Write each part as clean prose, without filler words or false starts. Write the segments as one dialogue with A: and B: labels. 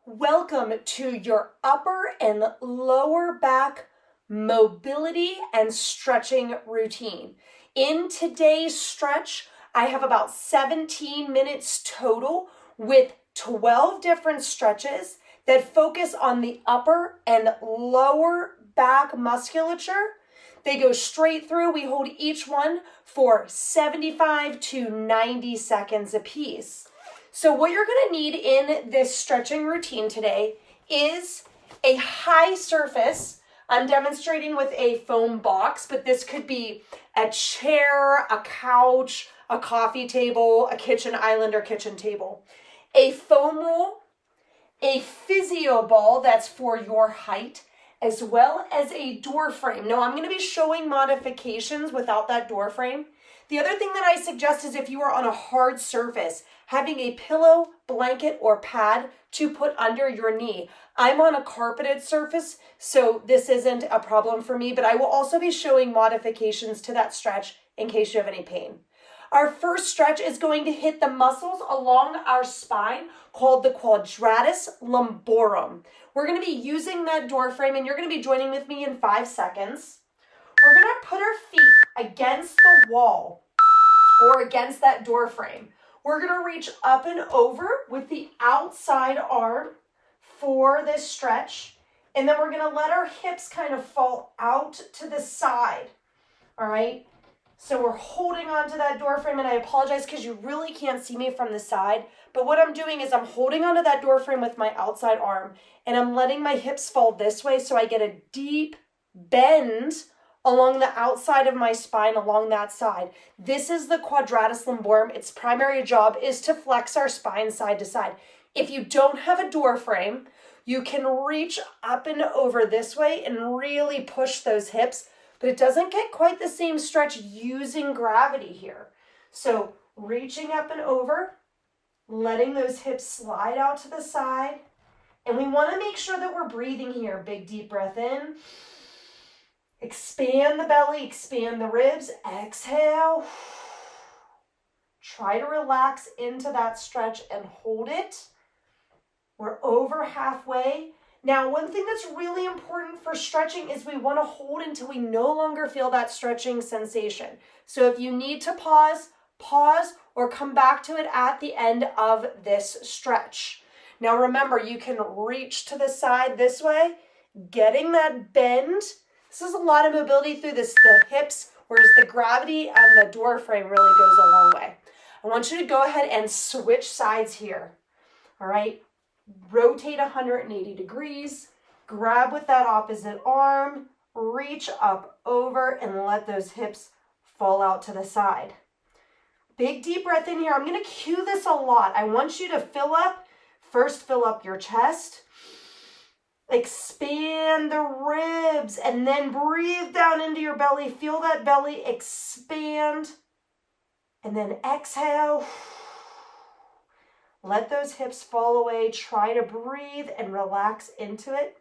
A: Welcome to your upper and lower back mobility and stretching routine. In today's stretch, I have about 17 minutes total with 12 different stretches that focus on the upper and lower back musculature. They go straight through. We hold each one for 75 to 90 seconds a piece. So what you're going to need in this stretching routine today is a high surface. I'm demonstrating with a foam box, but this could be a chair, a couch, a coffee table, a kitchen island or kitchen table. A foam roll, a Physioball that's for your height, as well as a door frame. Now I'm going to be showing modifications without that door frame. The other thing that I suggest is if you are on a hard surface, having a pillow, blanket, or pad to put under your knee. I'm on a carpeted surface, so this isn't a problem for me, but I will also be showing modifications to that stretch in case you have any pain. Our first stretch is going to hit the muscles along our spine called the quadratus lumborum. We're going to be using that door frame, and you're going to be joining with me in 5 seconds. We're going to put our feet against the wall or against that door frame. We're going to reach up and over with the outside arm for this stretch. And then we're going to let our hips kind of fall out to the side. All right. So we're holding onto that door frame, and I apologize because you really can't see me from the side. But what I'm doing is I'm holding onto that door frame with my outside arm, and I'm letting my hips fall this way so I get a deep bend along the outside of my spine, along that side. This is the quadratus lumborum. Its primary job is to flex our spine side to side. If you don't have a door frame, you can reach up and over this way and really push those hips, but it doesn't get quite the same stretch using gravity here. So reaching up and over, letting those hips slide out to the side. And we want to make sure that we're breathing here. Big deep breath in. Expand the belly, expand the ribs. Exhale. Try to relax into that stretch and hold it. We're over halfway. Now, one thing that's really important for stretching is we want to hold until we no longer feel that stretching sensation. So if you need to pause, pause, or come back to it at the end of this stretch. Now remember, you can reach to the side this way, getting that bend. This is a lot of mobility through the hips, whereas the gravity and the door frame really goes a long way. I want you to go ahead and switch sides here. All right, rotate 180 degrees, grab with that opposite arm, reach up over, and let those hips fall out to the side. Big deep breath in here. I'm going to cue this a lot. I want you to fill up your chest. Expand the ribs and then breathe down into your belly. Feel that belly expand and then exhale. Let those hips fall away. Try to breathe and relax into it.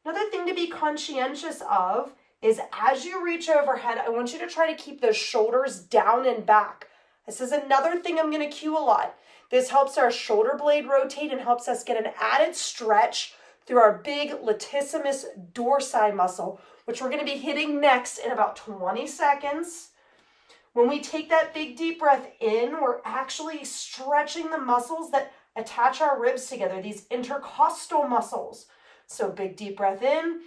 A: Another thing to be conscientious of is as you reach overhead, I want you to try to keep those shoulders down and back. This is another thing I'm going to cue a lot. This helps our shoulder blade rotate and helps us get an added stretch through our big latissimus dorsi muscle, which we're going to be hitting next in about 20 seconds. When we take that big deep breath in, we're actually stretching the muscles that attach our ribs together, these intercostal muscles. So big deep breath in,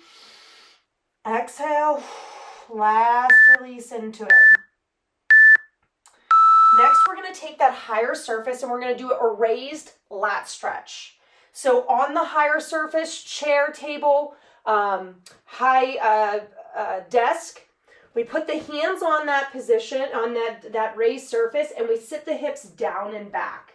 A: exhale, last release into it. Next, we're going to take that higher surface and we're going to do a raised lat stretch. So on the higher surface, chair, table, high desk, we put the hands on that position, on that raised surface, and we sit the hips down and back.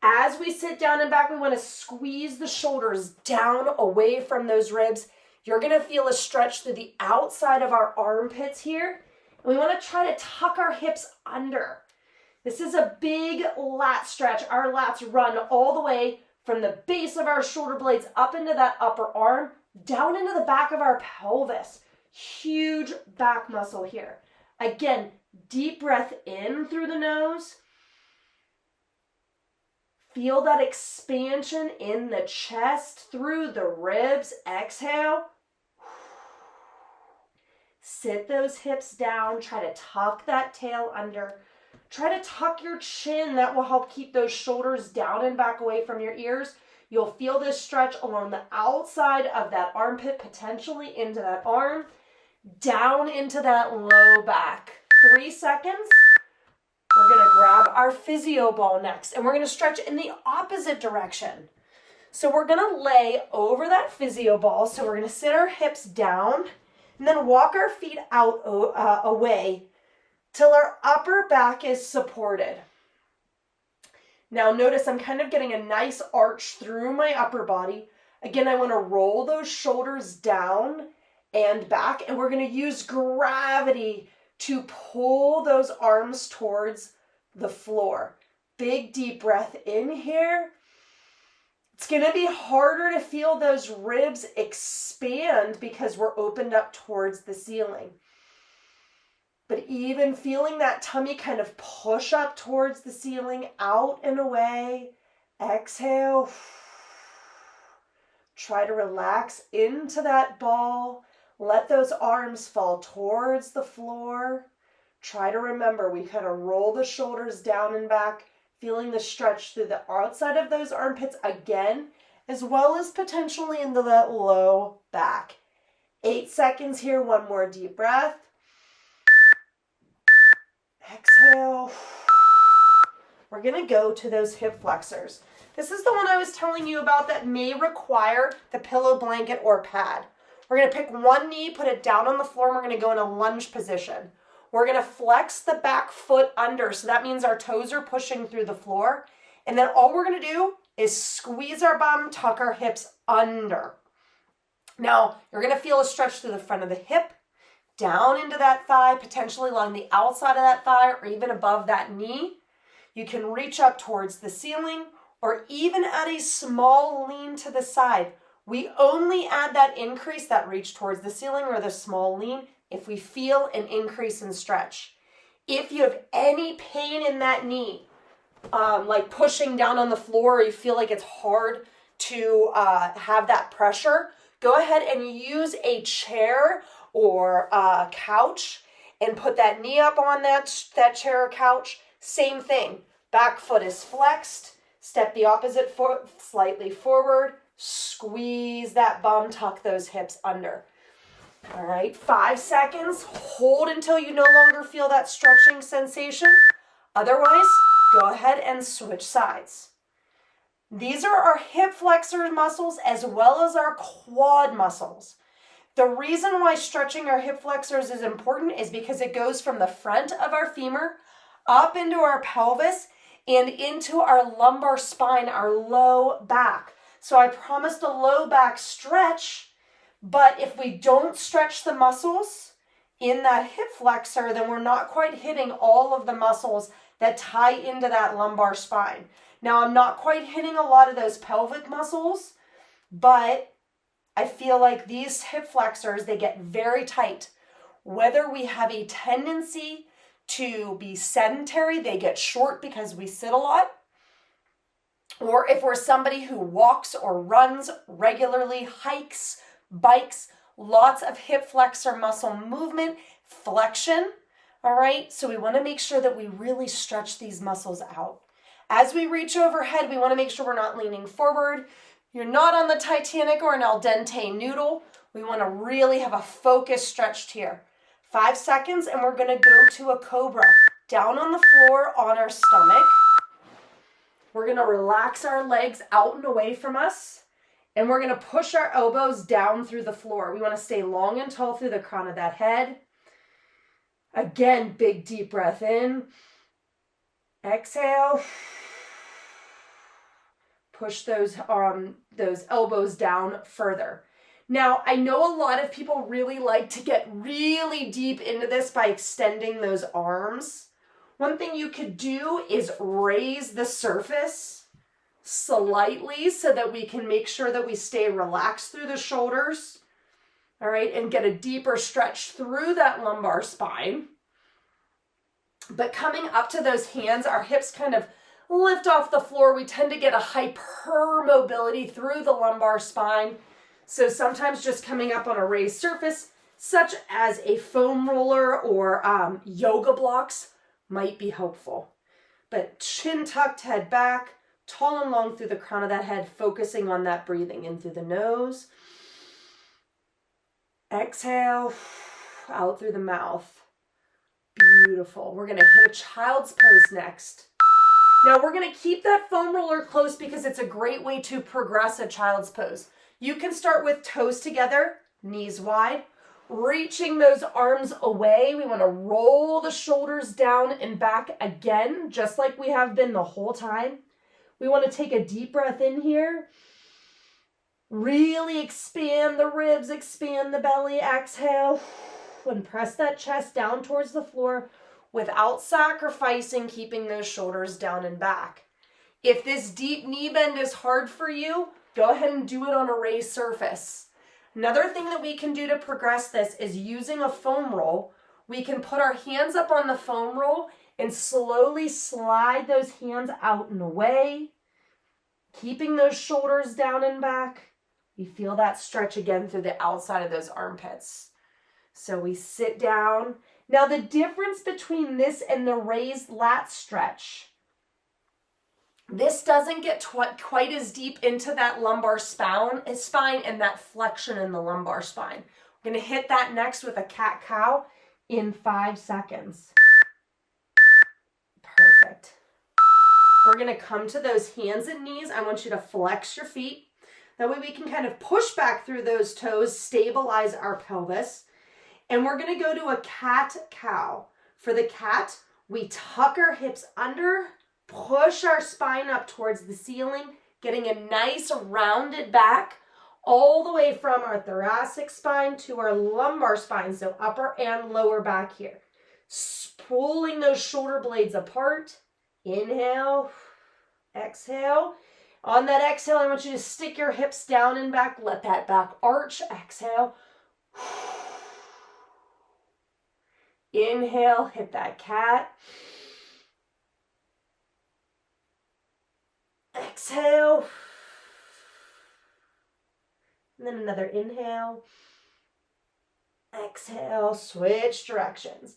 A: As we sit down and back, we want to squeeze the shoulders down away from those ribs. You're going to feel a stretch through the outside of our armpits here. And we want to try to tuck our hips under. This is a big lat stretch. Our lats run all the way from the base of our shoulder blades up into that upper arm, down into the back of our pelvis. Huge back muscle here. Again, deep breath in through the nose. Feel that expansion in the chest through the ribs. Exhale. Sit those hips down. Try to tuck that tail under. Try to tuck your chin. That will help keep those shoulders down and back away from your ears. You'll feel this stretch along the outside of that armpit, potentially into that arm, down into that low back. 3 seconds. We're going to grab our Physioball next, and we're going to stretch in the opposite direction. So we're going to lay over that Physioball. So we're going to sit our hips down and then walk our feet out away till our upper back is supported. Now notice I'm kind of getting a nice arch through my upper body. Again, I want to roll those shoulders down and back, and we're going to use gravity to pull those arms towards the floor. Big deep breath in here. It's going to be harder to feel those ribs expand because we're opened up towards the ceiling. But even feeling that tummy kind of push up towards the ceiling, out and away. Exhale. Try to relax into that ball. Let those arms fall towards the floor. Try to remember, we kind of roll the shoulders down and back, feeling the stretch through the outside of those armpits again, as well as potentially into that low back. 8 seconds here, one more deep breath. Exhale. We're going to go to those hip flexors. This is the one I was telling you about that may require the pillow, blanket, or pad. We're going to pick one knee, put it down on the floor, and we're going to go in a lunge position. We're going to flex the back foot under, so that means our toes are pushing through the floor. And then all we're going to do is squeeze our bum, tuck our hips under. Now, you're going to feel a stretch through the front of the hip, down into that thigh, potentially along the outside of that thigh or even above that knee. You can reach up towards the ceiling or even add a small lean to the side. We only add that increase, that reach towards the ceiling or the small lean, if we feel an increase in stretch. If you have any pain in that knee, like pushing down on the floor, or you feel like it's hard to have that pressure, go ahead and use a chair or a couch and put that knee up on that chair or couch. Same thing. Back foot is flexed. Step the opposite foot slightly forward. Squeeze that bum, tuck those hips under. All right, 5 seconds. Hold until you no longer feel that stretching sensation. Otherwise, go ahead and switch sides. These are our hip flexor muscles as well as our quad muscles. The reason why stretching our hip flexors is important is because it goes from the front of our femur up into our pelvis and into our lumbar spine, our low back. So I promised a low back stretch, but if we don't stretch the muscles in that hip flexor, then we're not quite hitting all of the muscles that tie into that lumbar spine. Now, I'm not quite hitting a lot of those pelvic muscles, but I feel like these hip flexors, they get very tight. Whether we have a tendency to be sedentary, they get short because we sit a lot, or if we're somebody who walks or runs regularly, hikes, bikes, lots of hip flexor muscle movement, flexion, all right? So we want to make sure that we really stretch these muscles out. As we reach overhead, we want to make sure we're not leaning forward. You're not on the Titanic or an al dente noodle. We want to really have a focused stretch here. 5 seconds, and we're going to go to a cobra. Down on the floor on our stomach. We're going to relax our legs out and away from us. And we're going to push our elbows down through the floor. We want to stay long and tall through the crown of that head. Again, big deep breath in. Exhale. Push those elbows down further. Now, I know a lot of people really like to get really deep into this by extending those arms. One thing you could do is raise the surface slightly so that we can make sure that we stay relaxed through the shoulders, all right, and get a deeper stretch through that lumbar spine. But coming up to those hands, our hips kind of lift off the floor, we tend to get a hypermobility through the lumbar spine. So sometimes just coming up on a raised surface, such as a foam roller or yoga blocks, might be helpful. But chin tucked, head back, tall and long through the crown of that head, focusing on that breathing in through the nose. Exhale, out through the mouth. Beautiful. We're going to hit a child's pose next. Now we're going to keep that foam roller close because it's a great way to progress a child's pose. You can start with toes together, knees wide, reaching those arms away. We want to roll the shoulders down and back again, just like we have been the whole time. We want to take a deep breath in here. Really expand the ribs, expand the belly. Exhale and press that chest down towards the floor without sacrificing keeping those shoulders down and back. If this deep knee bend is hard for you, go ahead and do it on a raised surface. Another thing that we can do to progress this is using a foam roll. We can put our hands up on the foam roll and slowly slide those hands out and away, keeping those shoulders down and back. You feel that stretch again through the outside of those armpits. So we sit down. Now the difference between this and the raised lat stretch, this doesn't get quite as deep into that lumbar spine and that flexion in the lumbar spine. We're going to hit that next with a cat-cow in 5 seconds. Perfect. We're going to come to those hands and knees. I want you to flex your feet. That way we can kind of push back through those toes, stabilize our pelvis. And we're going to go to a cat-cow. For the cat, we tuck our hips under, push our spine up towards the ceiling, getting a nice rounded back all the way from our thoracic spine to our lumbar spine, so upper and lower back here. Pulling those shoulder blades apart. Inhale, exhale. On that exhale, I want you to stick your hips down and back. Let that back arch. Exhale. Inhale, hit that cat. Exhale. And then another inhale. Exhale, switch directions.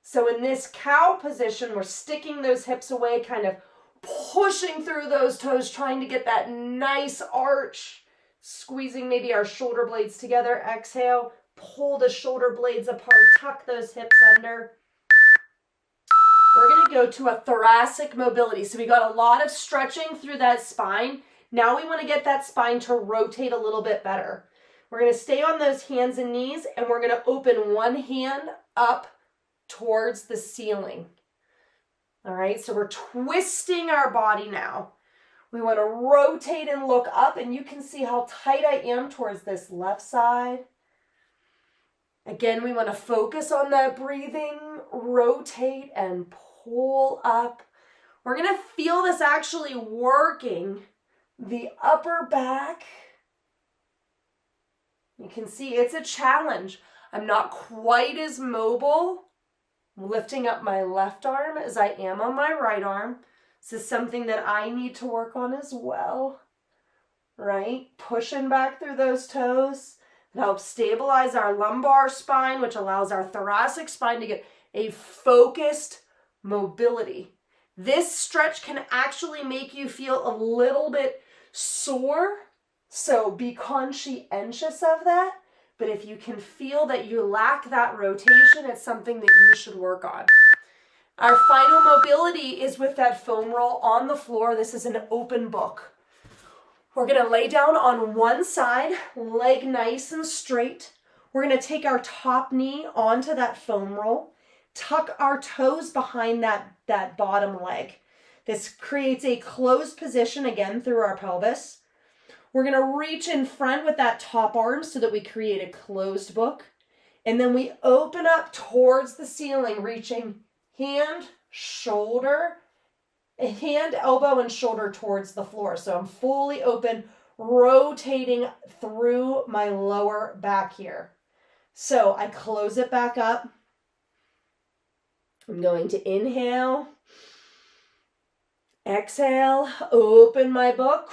A: So in this cow position, we're sticking those hips away, kind of pushing through those toes, trying to get that nice arch, squeezing maybe our shoulder blades together. Exhale, pull the shoulder blades apart, tuck those hips under. We're going to go to a thoracic mobility. So we got a lot of stretching through that spine. Now we want to get that spine to rotate a little bit better. We're going to stay on those hands and knees, and we're going to open one hand up towards the ceiling. All right, so we're twisting our body now. We want to rotate and look up, and you can see how tight I am towards this left side. Again, we want to focus on that breathing, rotate and pull up. We're going to feel this actually working the upper back. You can see it's a challenge. I'm not quite as mobile lifting up my left arm as I am on my right arm. This is something that I need to work on as well, right? Pushing back through those toes. It helps stabilize our lumbar spine, which allows our thoracic spine to get a focused mobility. This stretch can actually make you feel a little bit sore, so be conscientious of that. But if you can feel that you lack that rotation, it's something that you should work on. Our final mobility is with that foam roll on the floor. This is an open book. We're going to lay down on one side, leg nice and straight. We're going to take our top knee onto that foam roll, tuck our toes behind that bottom leg. This creates a closed position again through our pelvis. We're going to reach in front with that top arm so that we create a closed book. And then we open up towards the ceiling, reaching hand, shoulder, hand, elbow, and shoulder towards the floor. So I'm fully open, rotating through my lower back here. So I close it back up. I'm going to inhale, exhale, open my book.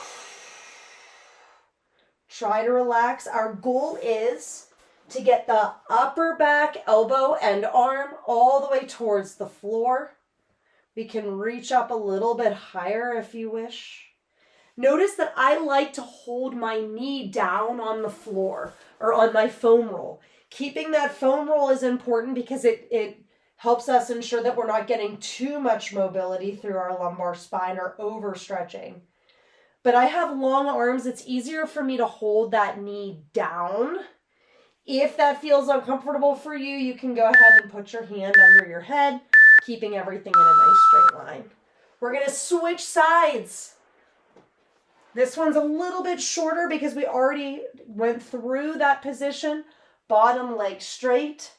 A: Try to relax. Our goal is to get the upper back, elbow, and arm all the way towards the floor. We can reach up a little bit higher if you wish. Notice that I like to hold my knee down on the floor or on my foam roll. Keeping that foam roll is important because it helps us ensure that we're not getting too much mobility through our lumbar spine or overstretching. But I have long arms. It's easier for me to hold that knee down. If that feels uncomfortable for you, you can go ahead and put your hand under your head, keeping everything in a nice straight line. We're going to switch sides. This one's a little bit shorter because we already went through that position. Bottom leg straight,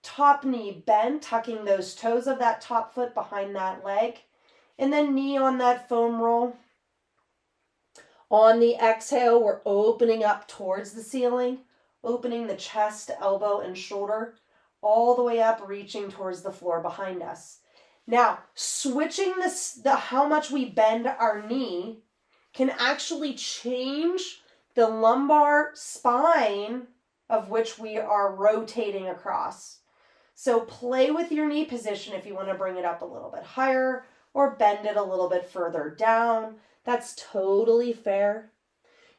A: top knee bent, tucking those toes of that top foot behind that leg, and then knee on that foam roll. On the exhale, we're opening up towards the ceiling, opening the chest, elbow, and shoulder, all the way up, reaching towards the floor behind us. Now, switching how much we bend our knee can actually change the lumbar spine of which we are rotating across. So play with your knee position if you want to bring it up a little bit higher or bend it a little bit further down. That's totally fair.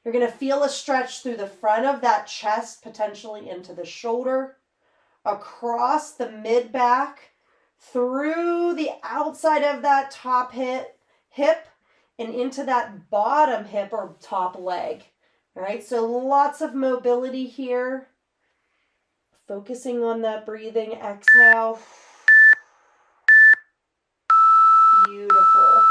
A: You're going to feel a stretch through the front of that chest, potentially into the shoulder, across the mid-back, through the outside of that top hip, and into that bottom hip or top leg. All right, so lots of mobility here. Focusing on that breathing, exhale. Beautiful.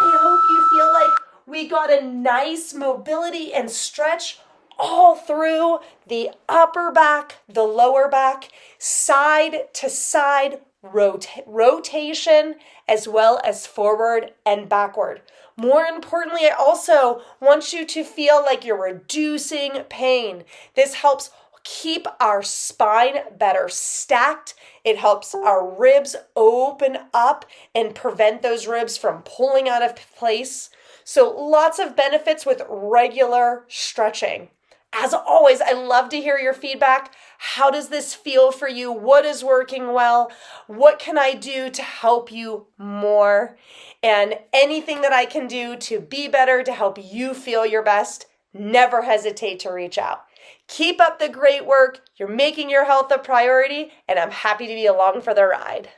A: I hope you feel like we got a nice mobility and stretch all through the upper back, the lower back, side to side rotation, as well as forward and backward. More importantly, I also want you to feel like you're reducing pain. This helps keep our spine better stacked. It helps our ribs open up and prevent those ribs from pulling out of place. So lots of benefits with regular stretching. As always, I love to hear your feedback. How does this feel for you? What is working well? What can I do to help you more? And anything that I can do to be better, to help you feel your best, never hesitate to reach out. Keep up the great work. You're making your health a priority, and I'm happy to be along for the ride.